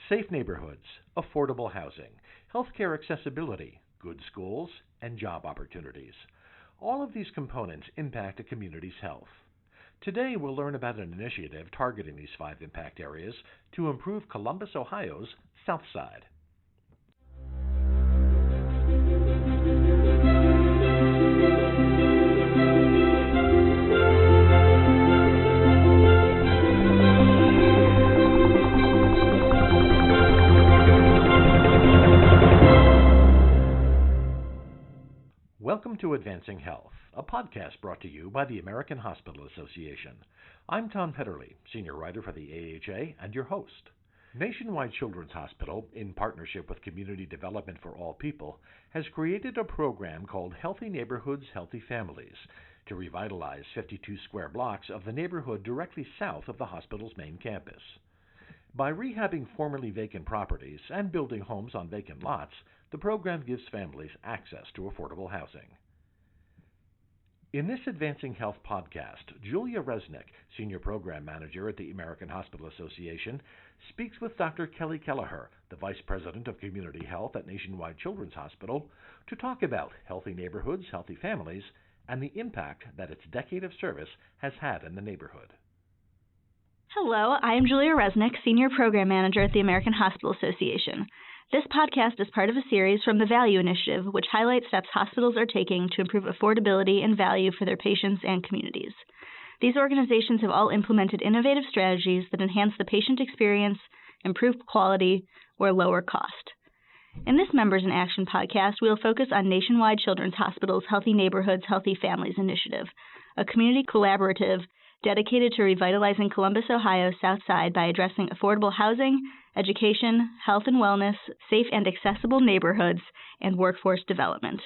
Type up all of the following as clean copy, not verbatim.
safe neighborhoods, affordable housing, healthcare accessibility, good schools, and job opportunities. All of these components impact a community's health. Today, we'll learn about an initiative targeting these 5 impact areas to improve Columbus, Ohio's South Side. Welcome to Advancing Health, a podcast brought to you by the American Hospital Association. I'm Tom Petterly, senior writer for the AHA and your host. Nationwide Children's Hospital, in partnership with Community Development for All People, has created a program called Healthy Neighborhoods, Healthy Families to revitalize 52 square blocks of the neighborhood directly south of the hospital's main campus. By rehabbing formerly vacant properties and building homes on vacant lots, the program gives families access to affordable housing. In this Advancing Health podcast, Julia Resnick, Senior Program Manager at the American Hospital Association, speaks with Dr. Kelly Kelleher, the Vice President of Community Health at Nationwide Children's Hospital, to talk about healthy neighborhoods, healthy families, and the impact that its decade of service has had in the neighborhood. Hello, I am Julia Resnick, Senior Program Manager at the American Hospital Association. This podcast is part of a series from the Value Initiative, which highlights steps hospitals are taking to improve affordability and value for their patients and communities. These organizations have all implemented innovative strategies that enhance the patient experience, improve quality, or lower cost. In this Members in Action podcast, we will focus on Nationwide Children's Hospital's Healthy Neighborhoods, Healthy Families initiative, a community collaborative dedicated to revitalizing Columbus, Ohio's South Side by addressing affordable housing, education, health and wellness, safe and accessible neighborhoods, and workforce development.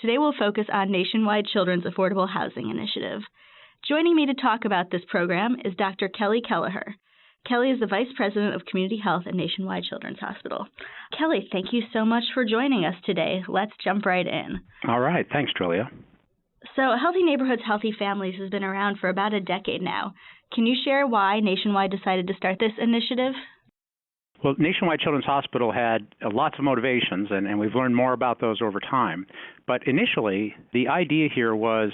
Today we'll focus on Nationwide Children's Affordable Housing Initiative. Joining me to talk about this program is Dr. Kelly Kelleher. Kelly is the Vice President of Community Health at Nationwide Children's Hospital. Kelly, thank you so much for joining us today. Let's jump right in. All right. Thanks, Julia. So Healthy Neighborhoods, Healthy Families has been around for about a decade now. Can you share why Nationwide decided to start this initiative? Well, Nationwide Children's Hospital had lots of motivations, and we've learned more about those over time. But initially, the idea here was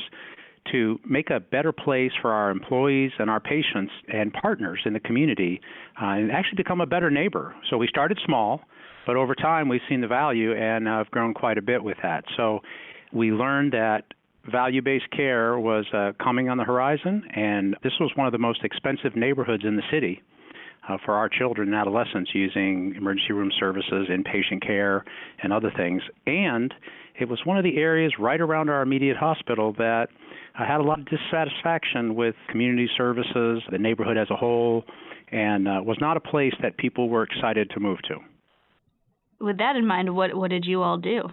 to make a better place for our employees and our patients and partners in the community and actually become a better neighbor. So we started small, but over time we've seen the value and have grown quite a bit with that. So we learned that value-based care was coming on the horizon, and this was one of the most expensive neighborhoods in the city for our children and adolescents using emergency room services, inpatient care, and other things. And it was one of the areas right around our immediate hospital that had a lot of dissatisfaction with community services, the neighborhood as a whole, and was not a place that people were excited to move to. With that in mind, what did you all do?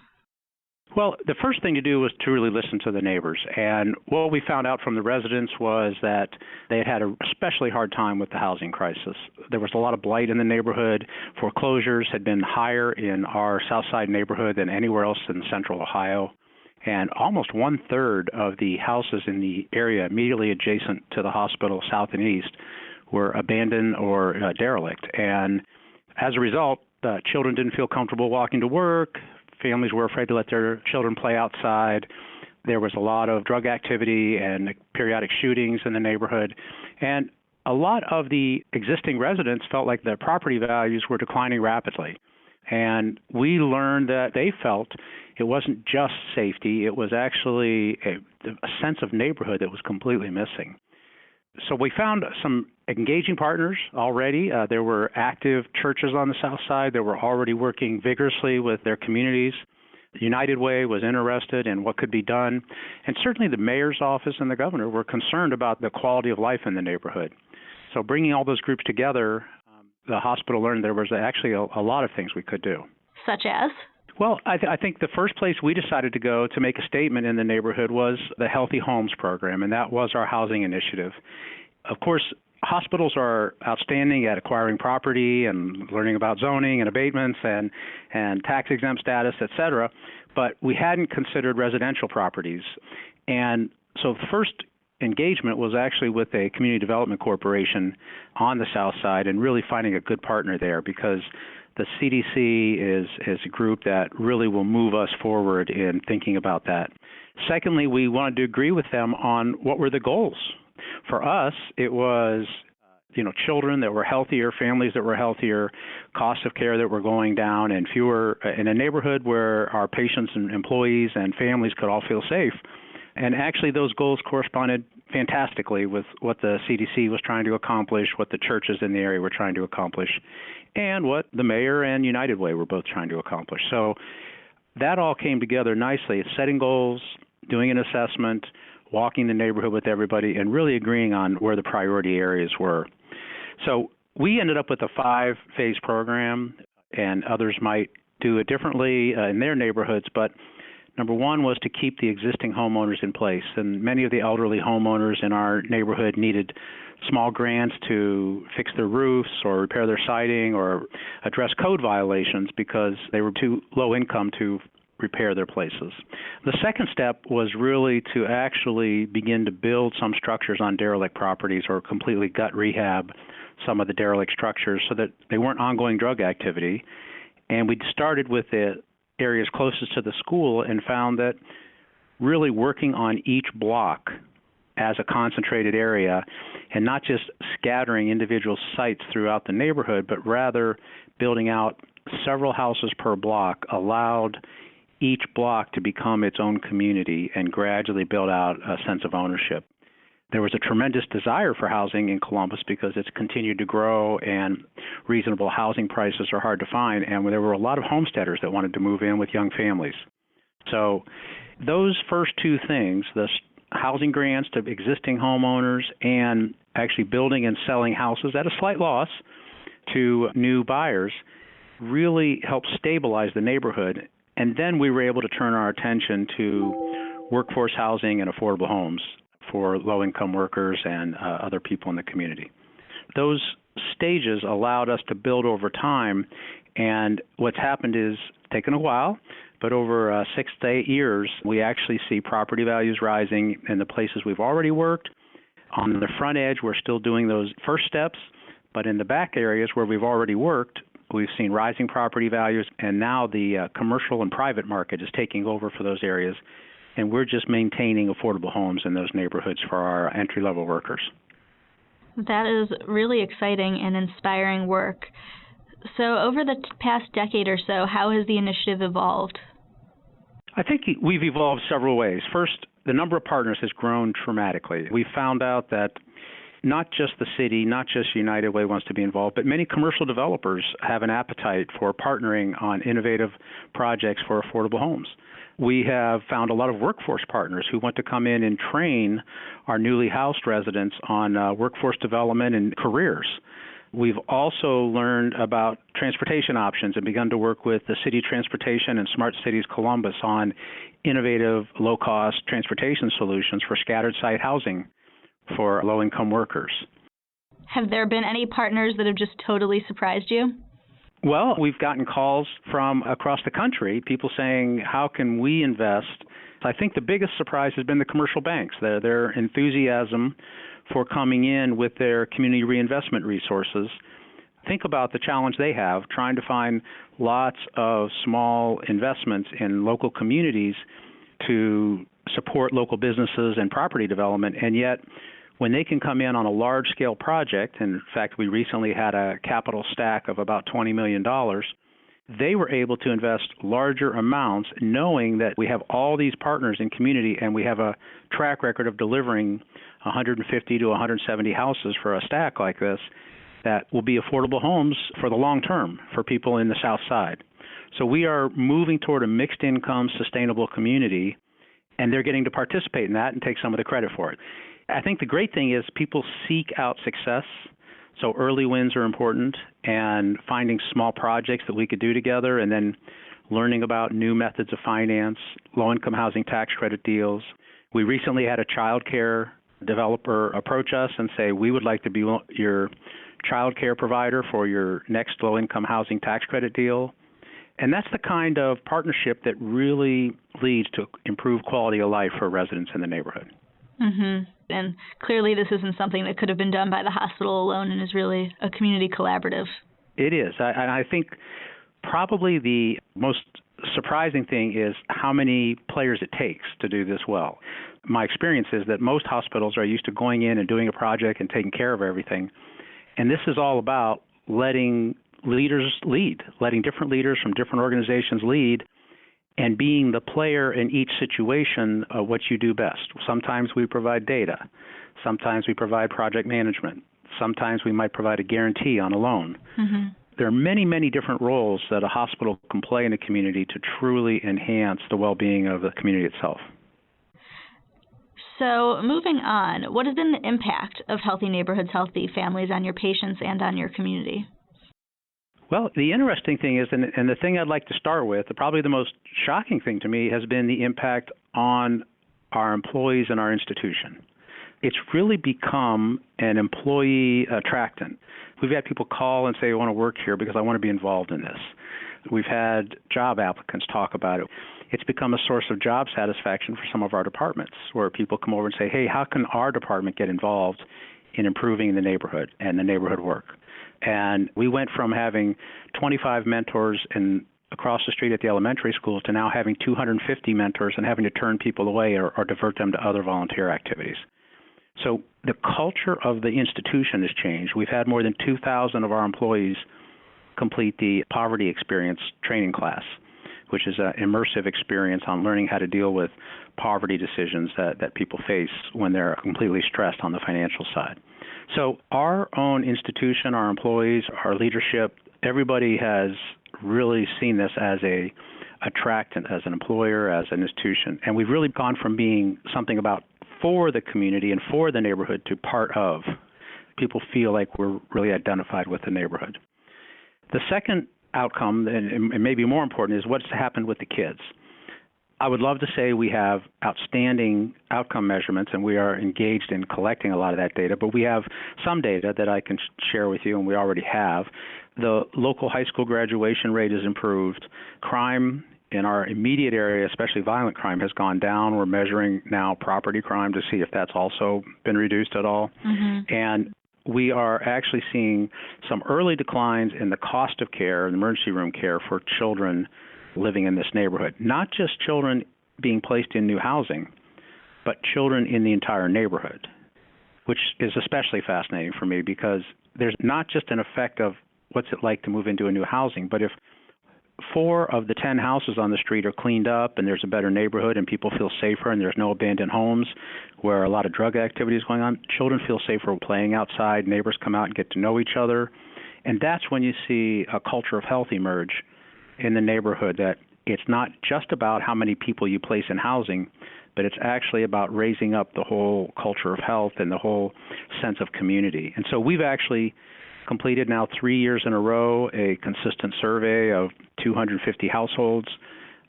Well, the first thing to do was to really listen to the neighbors. And what we found out from the residents was that they had an especially hard time with the housing crisis. There was a lot of blight in the neighborhood. Foreclosures had been higher in our South Side neighborhood than anywhere else in central Ohio. And almost 1/3 of the houses in the area immediately adjacent to the hospital, south and east, were abandoned or derelict. And as a result, children didn't feel comfortable walking to work. Families were afraid to let their children play outside. There was a lot of drug activity and periodic shootings in the neighborhood. And a lot of the existing residents felt like their property values were declining rapidly. And we learned that they felt it wasn't just safety, it was actually a sense of neighborhood that was completely missing. So we found some engaging partners already. There were active churches on the South Side that were already working vigorously with their communities. United Way was interested in what could be done. And certainly the mayor's office and the governor were concerned about the quality of life in the neighborhood. So bringing all those groups together, the hospital learned there was actually a lot of things we could do. Such as? Well, I think the first place we decided to go to make a statement in the neighborhood was the Healthy Homes program, and that was our housing initiative. Of course, hospitals are outstanding at acquiring property and learning about zoning and abatements and tax-exempt status, et cetera, but we hadn't considered residential properties. And so the first engagement was actually with a community development corporation on the south side and really finding a good partner there, because the CDC is a group that really will move us forward in thinking about that. Secondly, we wanted to agree with them on what were the goals. For us, it was children that were healthier, families that were healthier, costs of care that were going down, and fewer in a neighborhood where our patients and employees and families could all feel safe. And actually, those goals corresponded fantastically with what the CDC was trying to accomplish, what the churches in the area were trying to accomplish, and what the mayor and United Way were both trying to accomplish. So that all came together nicely, setting goals, doing an assessment, walking the neighborhood with everybody, and really agreeing on where the priority areas were. So we ended up with a 5-phase program, and others might do it differently in their neighborhoods, but number one was to keep the existing homeowners in place. And many of the elderly homeowners in our neighborhood needed small grants to fix their roofs or repair their siding or address code violations because they were too low income to repair their places. The second step was really to actually begin to build some structures on derelict properties or completely gut rehab some of the derelict structures so that they weren't ongoing drug activity. And we started with the areas closest to the school and found that really working on each block as a concentrated area and not just scattering individual sites throughout the neighborhood, but rather building out several houses per block allowed each block to become its own community and gradually build out a sense of ownership. There was a tremendous desire for housing in Columbus because it's continued to grow and reasonable housing prices are hard to find, and there were a lot of homesteaders that wanted to move in with young families. So those first two things, the housing grants to existing homeowners and actually building and selling houses at a slight loss to new buyers, really helped stabilize the neighborhood. And then we were able to turn our attention to workforce housing and affordable homes for low-income workers and other people in the community. Those stages allowed us to build over time, and what's happened is taken a while, but over 6 to 8 years, we actually see property values rising in the places we've already worked. On the front edge, we're still doing those first steps, but in the back areas where we've already worked, we've seen rising property values, and now the commercial and private market is taking over for those areas, and we're just maintaining affordable homes in those neighborhoods for our entry-level workers. That is really exciting and inspiring work. So over the past decade or so, how has the initiative evolved? I think we've evolved several ways. First, the number of partners has grown dramatically. We found out that not just the city, not just United Way wants to be involved, but many commercial developers have an appetite for partnering on innovative projects for affordable homes. We have found a lot of workforce partners who want to come in and train our newly housed residents on workforce development and careers. We've also learned about transportation options and begun to work with the City Transportation and Smart Cities Columbus on innovative, low-cost transportation solutions for scattered site housing for low-income workers. Have there been any partners that have just totally surprised you? Well, we've gotten calls from across the country, people saying, how can we invest? I think the biggest surprise has been the commercial banks, their enthusiasm for coming in with their community reinvestment resources. Think about the challenge they have, trying to find lots of small investments in local communities to support local businesses and property development, and yet when they can come in on a large-scale project, and in fact, we recently had a capital stack of about $20 million, they were able to invest larger amounts knowing that we have all these partners in community and we have a track record of delivering 150 to 170 houses for a stack like this that will be affordable homes for the long term for people in the South Side. So we are moving toward a mixed-income, sustainable community, and they're getting to participate in that and take some of the credit for it. I think the great thing is people seek out success, so early wins are important, and finding small projects that we could do together and then learning about new methods of finance, low-income housing tax credit deals. We recently had a child care developer approach us and say, we would like to be your child care provider for your next low-income housing tax credit deal. And that's the kind of partnership that really leads to improved quality of life for residents in the neighborhood. Mm-hmm. And clearly this isn't something that could have been done by the hospital alone and is really a community collaborative. It is. I think probably the most surprising thing is how many players it takes to do this well. My experience is that most hospitals are used to going in and doing a project and taking care of everything. And this is all about letting leaders lead, letting different leaders from different organizations lead, and being the player in each situation of what you do best. Sometimes we provide data. Sometimes we provide project management. Sometimes we might provide a guarantee on a loan. Mm-hmm. There are many, many different roles that a hospital can play in a community to truly enhance the well-being of the community itself. So moving on, what has been the impact of Healthy Neighborhoods, Healthy Families on your patients and on your community? Well, the interesting thing is, and the thing I'd like to start with, probably the most shocking thing to me has been the impact on our employees and our institution. It's really become an employee attractant. We've had people call and say, I want to work here because I want to be involved in this. We've had job applicants talk about it. It's become a source of job satisfaction for some of our departments, where people come over and say, hey, how can our department get involved in improving the neighborhood and the neighborhood work? And we went from having 25 mentors across the street at the elementary school to now having 250 mentors and having to turn people away or divert them to other volunteer activities. So the culture of the institution has changed. We've had more than 2,000 of our employees complete the poverty experience training class, which is an immersive experience on learning how to deal with poverty decisions that people face when they're completely stressed on the financial side. So our own institution, our employees, our leadership, everybody has really seen this as a attractant, as an employer, as an institution. And we've really gone from being something about for the community and for the neighborhood to part of. People feel like we're really identified with the neighborhood. The second outcome, and maybe more important, is what's happened with the kids. I would love to say we have outstanding outcome measurements, and we are engaged in collecting a lot of that data, but we have some data that I can share with you, and we already have. The local high school graduation rate has improved. Crime in our immediate area, especially violent crime, has gone down. We're measuring now property crime to see if that's also been reduced at all. Mm-hmm. And we are actually seeing some early declines in the cost of care and emergency room care for children living in this neighborhood. Not just children being placed in new housing, but children in the entire neighborhood, which is especially fascinating for me because there's not just an effect of what's it like to move into a new housing, but if 4 of the 10 houses on the street are cleaned up and there's a better neighborhood and people feel safer and there's no abandoned homes where a lot of drug activity is going on, children feel safer playing outside, neighbors come out and get to know each other. And that's when you see a culture of health emerge in the neighborhood, that it's not just about how many people you place in housing, but it's actually about raising up the whole culture of health and the whole sense of community. And so we've actually completed now 3 years in a row a consistent survey of 250 households,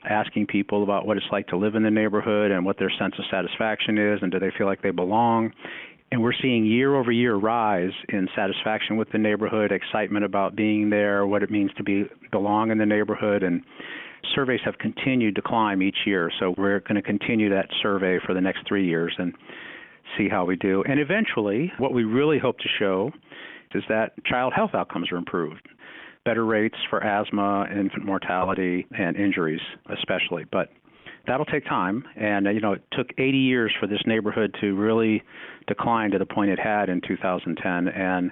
asking people about what it's like to live in the neighborhood and what their sense of satisfaction is and do they feel like they belong. And we're seeing year-over-year rise in satisfaction with the neighborhood, excitement about being there, what it means to belong in the neighborhood, and surveys have continued to climb each year. So we're going to continue that survey for the next 3 years and see how we do. And eventually, what we really hope to show is that child health outcomes are improved. Better rates for asthma, infant mortality, and injuries especially. But that'll take time, and it took 80 years for this neighborhood to really decline to the point it had in 2010, and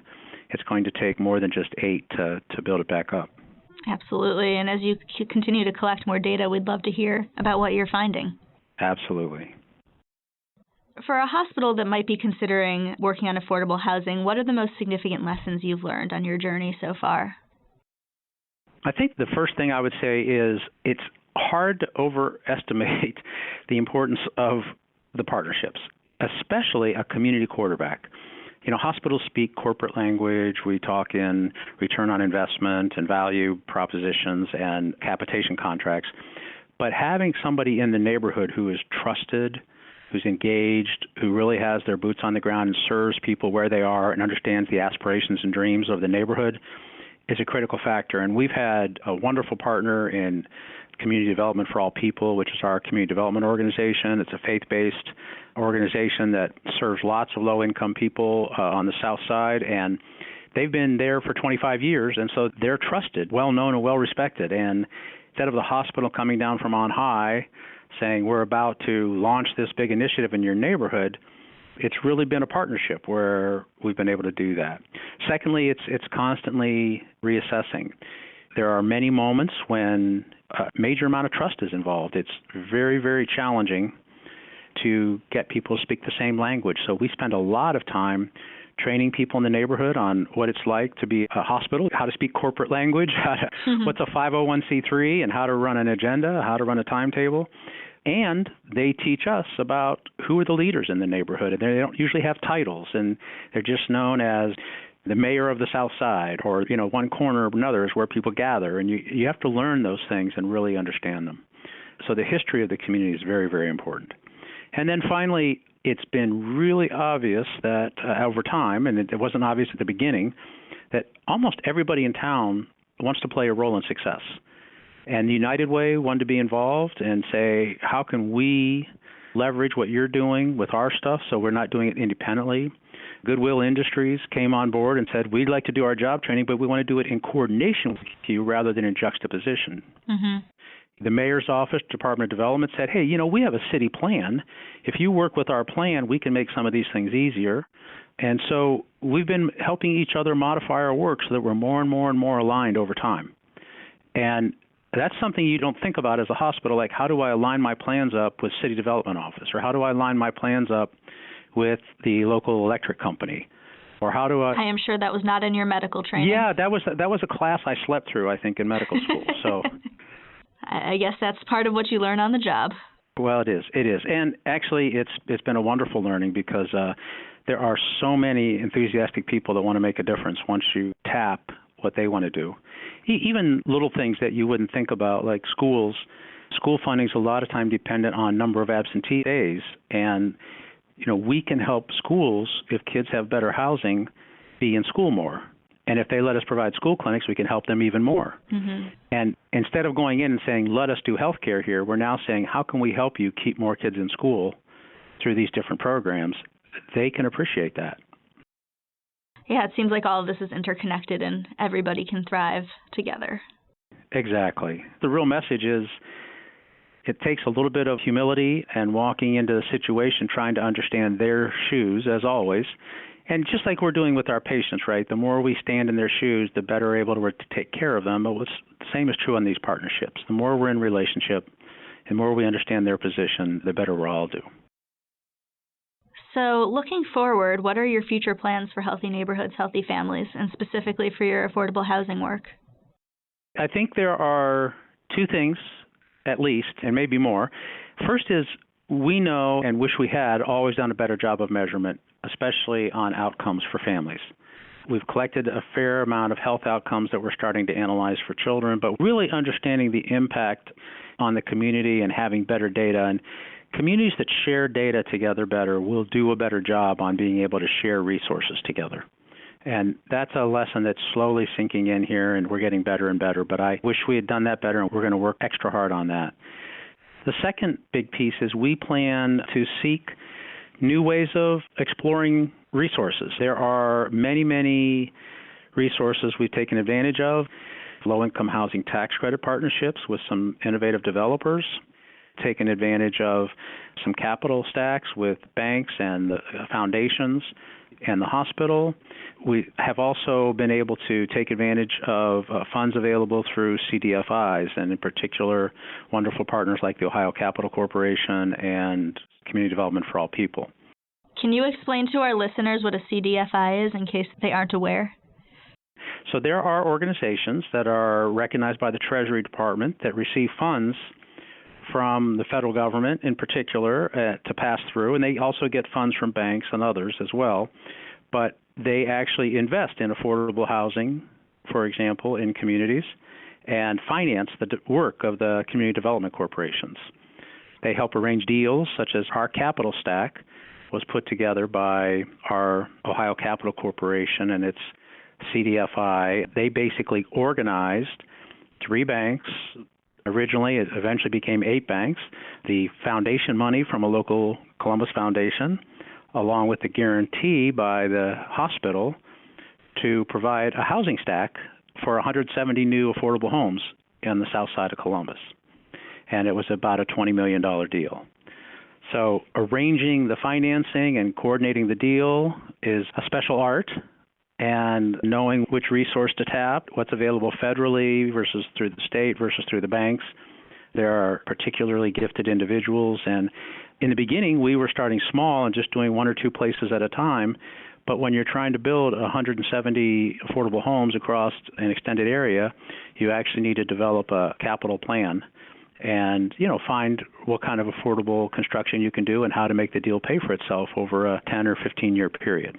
it's going to take more than just 8 to build it back up. Absolutely, and as you continue to collect more data, we'd love to hear about what you're finding. Absolutely. For a hospital that might be considering working on affordable housing, what are the most significant lessons you've learned on your journey so far? I think the first thing I would say is it's hard to overestimate the importance of the partnerships, especially a community quarterback. Hospitals speak corporate language. We talk in return on investment and value propositions and capitation contracts. But having somebody in the neighborhood who is trusted, who's engaged, who really has their boots on the ground and serves people where they are and understands the aspirations and dreams of the neighborhood is a critical factor. And we've had a wonderful partner in Community Development for All People, which is our community development organization. It's a faith-based organization that serves lots of low-income people on the South Side, and they've been there for 25 years, and so they're trusted, well-known, and well-respected. And instead of the hospital coming down from on high saying, we're about to launch this big initiative in your neighborhood, it's really been a partnership where we've been able to do that. Secondly, it's constantly reassessing. There are many moments when a major amount of trust is involved. It's very, very challenging to get people to speak the same language. So we spend a lot of time training people in the neighborhood on what it's like to be a hospital, how to speak corporate language, what's a 501c3, and how to run an agenda, how to run a timetable. And they teach us about who are the leaders in the neighborhood. And they don't usually have titles, and they're just known as the mayor of the South Side, or, one corner or another is where people gather. And you have to learn those things and really understand them. So the history of the community is very, very important. And then finally, it's been really obvious that over time, and it wasn't obvious at the beginning, that almost everybody in town wants to play a role in success. And the United Way wanted to be involved and say, how can we leverage what you're doing with our stuff so we're not doing it independently? Goodwill Industries came on board and said, we'd like to do our job training, but we want to do it in coordination with you rather than in juxtaposition. Mm-hmm. The mayor's office, Department of Development, said, hey, we have a city plan. If you work with our plan, we can make some of these things easier. And so we've been helping each other modify our work so that we're more and more and more aligned over time. And that's something you don't think about as a hospital, like how do I align my plans up with city development office, or how do I align my plans up with the local electric company, or how do I am sure that was not in your medical training. Yeah, that was a class I slept through, I think, in medical school. So I guess that's part of what you learn on the job. Well, it is. And actually, it's been a wonderful learning because there are so many enthusiastic people that want to make a difference once you tap what they want to do. Even little things that you wouldn't think about, like schools. School funding is a lot of time dependent on number of absentee days, and we can help schools, if kids have better housing, be in school more. And if they let us provide school clinics, we can help them even more. Mm-hmm. And instead of going in and saying, let us do healthcare here, we're now saying, how can we help you keep more kids in school through these different programs? They can appreciate that. Yeah, it seems like all of this is interconnected and everybody can thrive together. Exactly. The real message is it takes a little bit of humility and walking into the situation, trying to understand their shoes, as always. And just like we're doing with our patients, right, the more we stand in their shoes, the better we're able to take care of them. But the same is true on these partnerships. The more we're in relationship, the more we understand their position, the better we'll all do. So looking forward, what are your future plans for Healthy Neighborhoods, Healthy Families, and specifically for your affordable housing work? I think there are two things, at least, and maybe more. First is we know and wish we had always done a better job of measurement, especially on outcomes for families. We've collected a fair amount of health outcomes that we're starting to analyze for children, but really understanding the impact on the community and having better data. And communities that share data together better will do a better job on being able to share resources together. And that's a lesson that's slowly sinking in here, and we're getting better and better. But I wish we had done that better, and we're going to work extra hard on that. The second big piece is we plan to seek new ways of exploring resources. There are many, many resources we've taken advantage of. Low-income housing tax credit partnerships with some innovative developers, taken advantage of some capital stacks with banks and the foundations and the hospital. We have also been able to take advantage of funds available through CDFIs, and in particular, wonderful partners like the Ohio Capital Corporation and Community Development for All People. Can you explain to our listeners what a CDFI is in case they aren't aware? So there are organizations that are recognized by the Treasury Department that receive funds from the federal government in particular to pass through, and they also get funds from banks and others as well. But they actually invest in affordable housing, for example, in communities, and finance the work of the community development corporations. They help arrange deals, such as our capital stack was put together by our Ohio Capital Corporation and its CDFI. They basically organized 3 banks. Originally, it eventually became 8 banks. The foundation money from a local Columbus Foundation, along with the guarantee by the hospital to provide a housing stack for 170 new affordable homes in the south side of Columbus. And it was about a $20 million deal. So arranging the financing and coordinating the deal is a special art, and knowing which resource to tap, what's available federally versus through the state versus through the banks. There are particularly gifted individuals, and in the beginning we were starting small and just doing one or two places at a time. But when you're trying to build 170 affordable homes across an extended area, you actually need to develop a capital plan and, find what kind of affordable construction you can do and how to make the deal pay for itself over a 10 or 15-year period.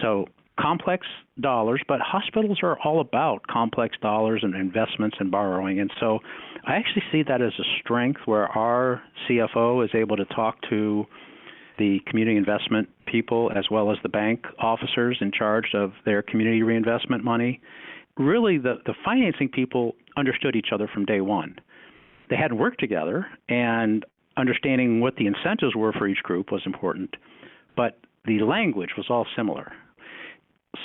So complex dollars, but hospitals are all about complex dollars and investments and borrowing. And so I actually see that as a strength where our CFO is able to talk to the community investment people as well as the bank officers in charge of their community reinvestment money. Really, the financing people understood each other from day one. They hadn't worked together, and understanding what the incentives were for each group was important, but the language was all similar.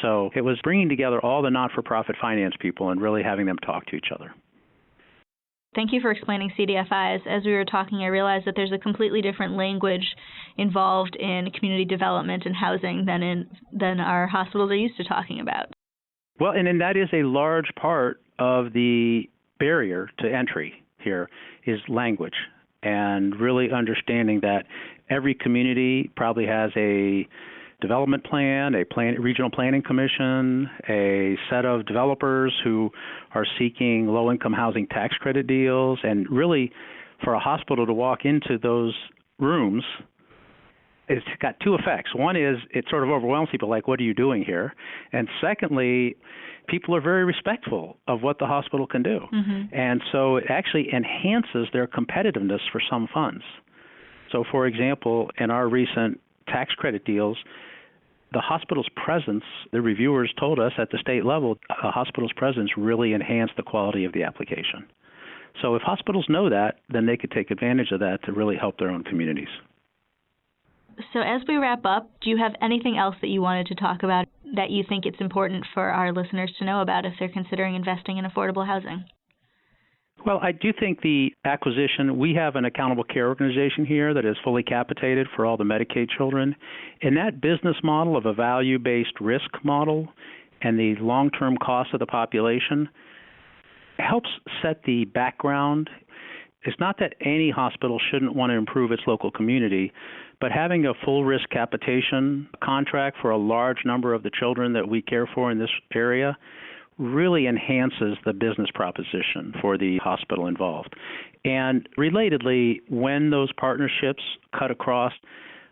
So it was bringing together all the not-for-profit finance people and really having them talk to each other. Thank you for explaining CDFIs. As we were talking, I realized that there's a completely different language involved in community development and housing than our hospitals are used to talking about. Well, and that is a large part of the barrier to entry here is language, and really understanding that every community probably has a development plan, regional planning commission, a set of developers who are seeking low-income housing tax credit deals, and really for a hospital to walk into those rooms, it's got two effects. One is it sort of overwhelms people, like, what are you doing here? And secondly, people are very respectful of what the hospital can do. Mm-hmm. And so it actually enhances their competitiveness for some funds. So, for example, in our recent tax credit deals, the hospital's presence, the reviewers told us at the state level, the hospital's presence really enhanced the quality of the application. So if hospitals know that, then they could take advantage of that to really help their own communities. So as we wrap up, do you have anything else that you wanted to talk about that you think it's important for our listeners to know about if they're considering investing in affordable housing? Well, I do think the acquisition, we have an accountable care organization here that is fully capitated for all the Medicaid children. And that business model of a value-based risk model and the long-term cost of the population helps set the background. It's not that any hospital shouldn't want to improve its local community, but having a full risk capitation contract for a large number of the children that we care for in this area really enhances the business proposition for the hospital involved. And relatedly, when those partnerships cut across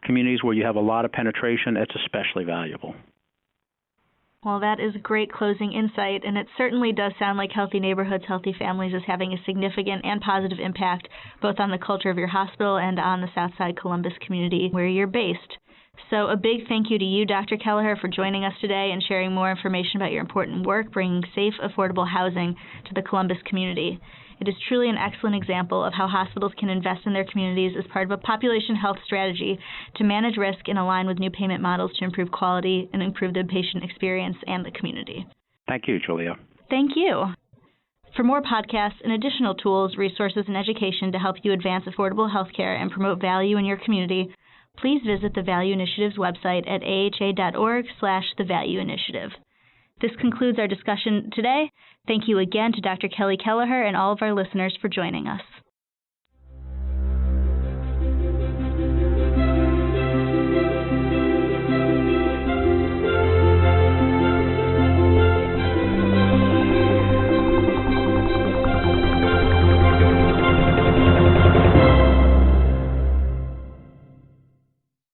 communities where you have a lot of penetration, it's especially valuable. Well, that is a great closing insight, and it certainly does sound like Healthy Neighborhoods, Healthy Families is having a significant and positive impact both on the culture of your hospital and on the Southside Columbus community where you're based. So a big thank you to you, Dr. Kelleher, for joining us today and sharing more information about your important work bringing safe, affordable housing to the Columbus community. It is truly an excellent example of how hospitals can invest in their communities as part of a population health strategy to manage risk and align with new payment models to improve quality and improve the patient experience and the community. Thank you, Julia. Thank you. For more podcasts and additional tools, resources, and education to help you advance affordable health care and promote value in your community, please visit the Value Initiative's website at aha.org/The Value Initiative. This concludes our discussion today. Thank you again to Dr. Kelly Kelleher and all of our listeners for joining us.